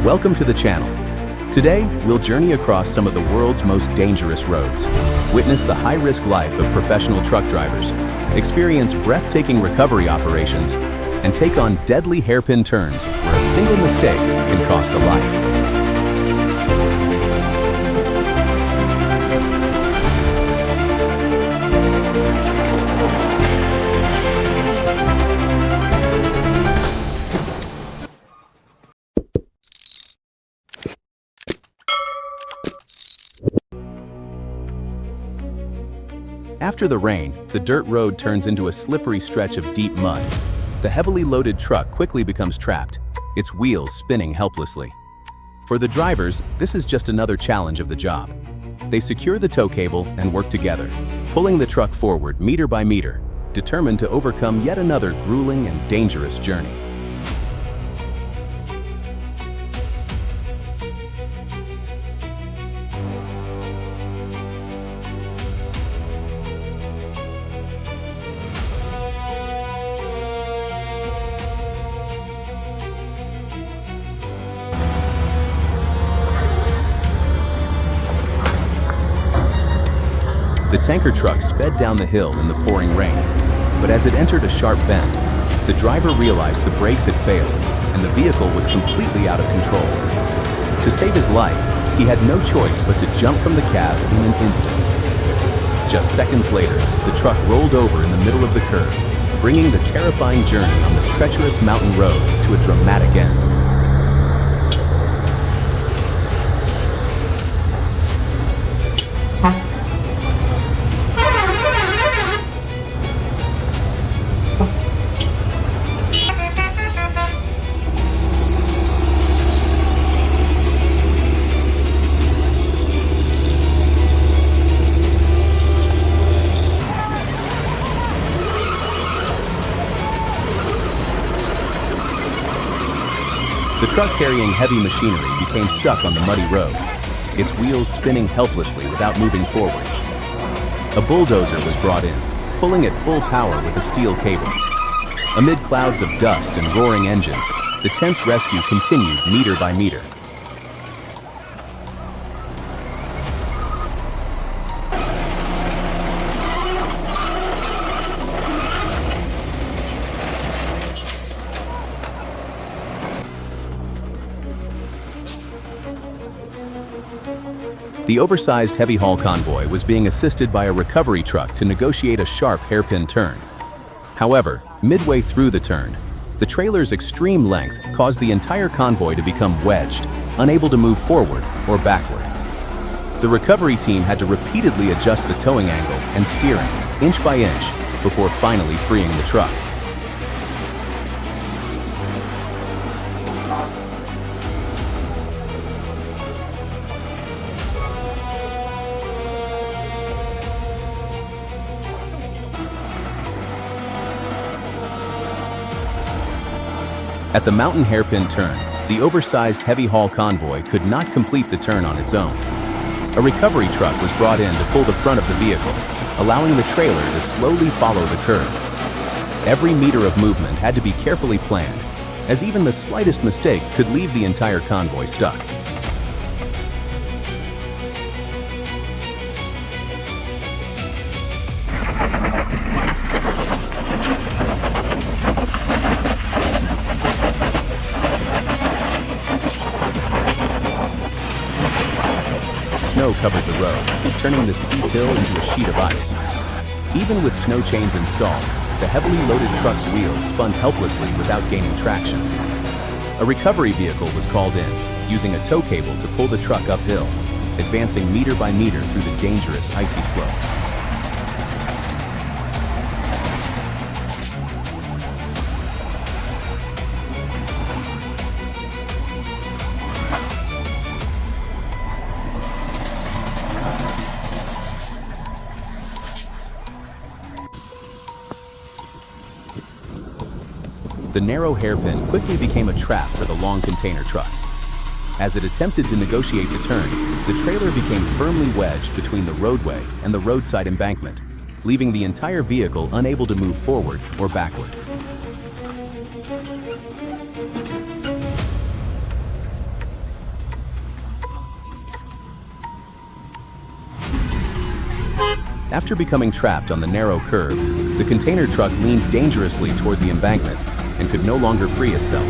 Welcome to the channel. Today, we'll journey across some of the world's most dangerous roads, witness the high-risk life of professional truck drivers, experience breathtaking recovery operations, and take on deadly hairpin turns where a single mistake can cost a life. After the rain, the dirt road turns into a slippery stretch of deep mud. The heavily loaded truck quickly becomes trapped, its wheels spinning helplessly. For the drivers, this is just another challenge of the job. They secure the tow cable and work together, pulling the truck forward meter by meter, determined to overcome yet another grueling and dangerous journey. The tanker truck sped down the hill in the pouring rain, but as it entered a sharp bend, the driver realized the brakes had failed and the vehicle was completely out of control. To save his life, he had no choice but to jump from the cab in an instant. Just seconds later, the truck rolled over in the middle of the curve, bringing the terrifying journey on the treacherous mountain road to a dramatic end. The truck carrying heavy machinery became stuck on the muddy road, its wheels spinning helplessly without moving forward. A bulldozer was brought in, pulling at full power with a steel cable. Amid clouds of dust and roaring engines, the tense rescue continued meter by meter. The oversized heavy haul convoy was being assisted by a recovery truck to negotiate a sharp hairpin turn. However, midway through the turn, the trailer's extreme length caused the entire convoy to become wedged, unable to move forward or backward. The recovery team had to repeatedly adjust the towing angle and steering, inch by inch, before finally freeing the truck. At the mountain hairpin turn, the oversized heavy haul convoy could not complete the turn on its own. A recovery truck was brought in to pull the front of the vehicle, allowing the trailer to slowly follow the curve. Every meter of movement had to be carefully planned, as even the slightest mistake could leave the entire convoy stuck. Snow covered the road, turning the steep hill into a sheet of ice. Even with snow chains installed, the heavily loaded truck's wheels spun helplessly without gaining traction. A recovery vehicle was called in, using a tow cable to pull the truck uphill, advancing meter by meter through the dangerous icy slope. The narrow hairpin quickly became a trap for the long container truck. As it attempted to negotiate the turn, the trailer became firmly wedged between the roadway and the roadside embankment, leaving the entire vehicle unable to move forward or backward. After becoming trapped on the narrow curve, the container truck leaned dangerously toward the embankment and could no longer free itself.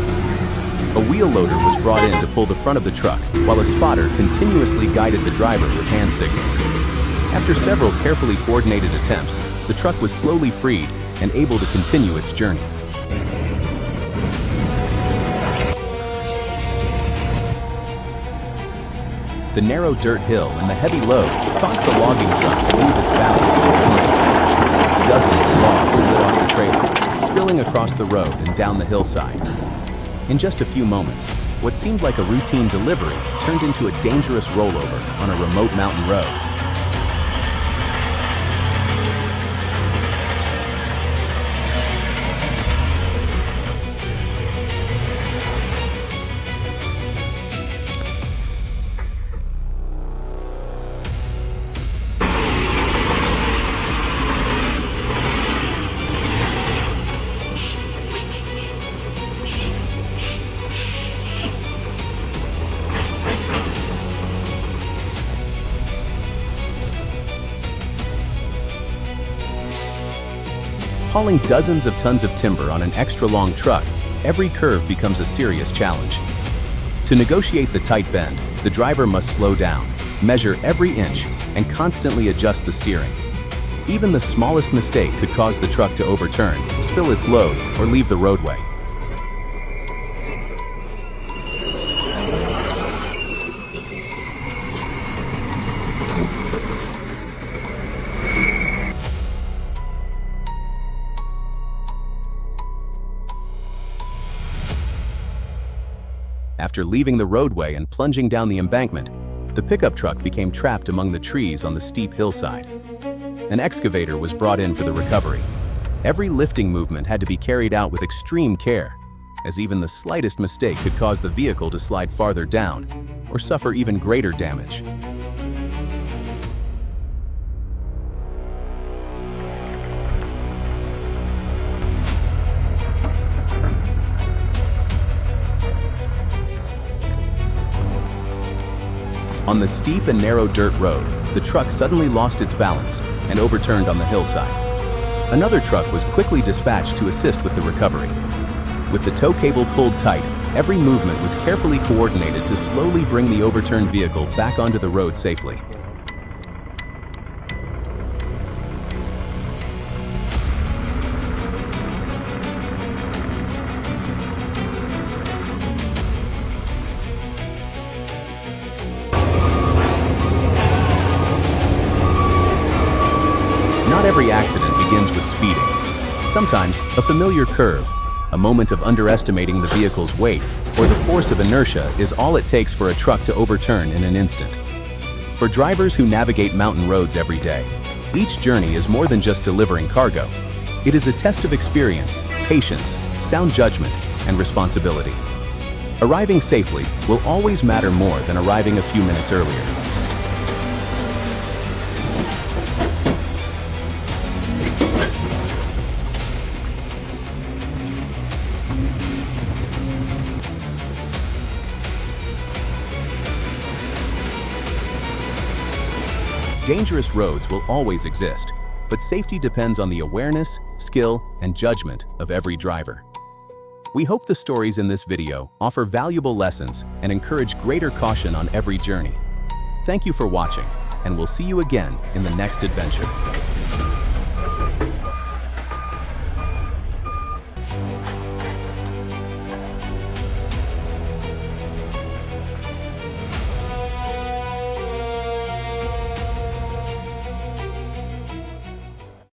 A wheel loader was brought in to pull the front of the truck, while a spotter continuously guided the driver with hand signals. After several carefully coordinated attempts, the truck was slowly freed and able to continue its journey. The narrow dirt hill and the heavy load caused the logging truck to lose its balance while climbing. Dozens of logs slid off the trailer, spilling across the road and down the hillside. In just a few moments, what seemed like a routine delivery turned into a dangerous rollover on a remote mountain road. Hauling dozens of tons of timber on an extra-long truck, every curve becomes a serious challenge. To negotiate the tight bend, the driver must slow down, measure every inch, and constantly adjust the steering. Even the smallest mistake could cause the truck to overturn, spill its load, or leave the roadway. After leaving the roadway and plunging down the embankment, the pickup truck became trapped among the trees on the steep hillside. An excavator was brought in for the recovery. Every lifting movement had to be carried out with extreme care, as even the slightest mistake could cause the vehicle to slide farther down or suffer even greater damage. On the steep and narrow dirt road, the truck suddenly lost its balance and overturned on the hillside. Another truck was quickly dispatched to assist with the recovery. With the tow cable pulled tight, every movement was carefully coordinated to slowly bring the overturned vehicle back onto the road safely. Not every accident begins with speeding. Sometimes, a familiar curve, a moment of underestimating the vehicle's weight, or the force of inertia is all it takes for a truck to overturn in an instant. For drivers who navigate mountain roads every day, each journey is more than just delivering cargo. It is a test of experience, patience, sound judgment, and responsibility. Arriving safely will always matter more than arriving a few minutes earlier. Dangerous roads will always exist, but safety depends on the awareness, skill, and judgment of every driver. We hope the stories in this video offer valuable lessons and encourage greater caution on every journey. Thank you for watching, and we'll see you again in the next adventure.